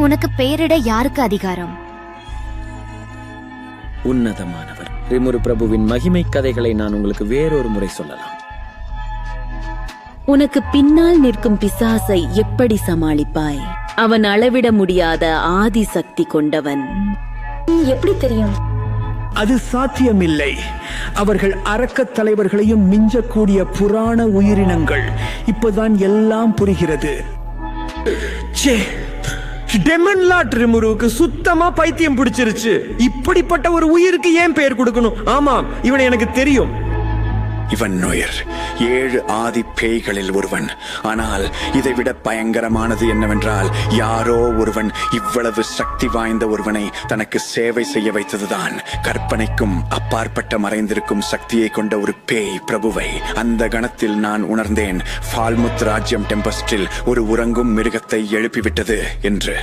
உனக்கு பெயரிட யாருக்கு அதிகாரம்? உன்னதமானவர். ரிமுரு பிரபுவின் மகிமை கதைகளை நான் உங்களுக்கு வேறொரு முறை சொல்லலாம். உனக்கு பின்னால் நிற்கும் பிசாசை எப்படி சமாளிப்பாய்? அவன் அளவிட முடியாத ஆதி சக்தி கொண்டவன். எப்படி தெரியும்? அது சாத்தியமில்லை. அவர்கள் அரக்கத் தலைவர்களையும் மிஞ்சக்கூடிய புராண உயிரினங்கள். இப்பதான் எல்லாம் புரிகிறது. டெமன் லார்ட் ரிமுருவுக்கு சுத்தமா பைத்தியம் பிடிச்சிருச்சு. இப்படிப்பட்ட ஒரு உயிருக்கு ஏன் பெயர் கொடுக்கணும்? ஆமாம், இவன் எனக்கு தெரியும். இவன் நொயர் 7 ஆதி பேய்களில் ஒருவன். ஆனால் இதைவிட பயங்கரமானது என்னவென்றால், யாரோ ஒருவன் இவ்வளவு சக்தி வாய்ந்த ஒருவனை தனக்கு சேவை செய்ய வைத்ததுதான். கற்பனைக்கும் அப்பாற்பட்ட மறைந்திருக்கும் சக்தியை கொண்ட ஒரு பேய் பிரபுவை அந்த கணத்தில் நான் உணர்ந்தேன். ஃபால்முத் ராஜ்யம் டெம்பஸ்டில் ஒரு உறங்கும் மிருகத்தை எழுப்பிவிட்டது என்று.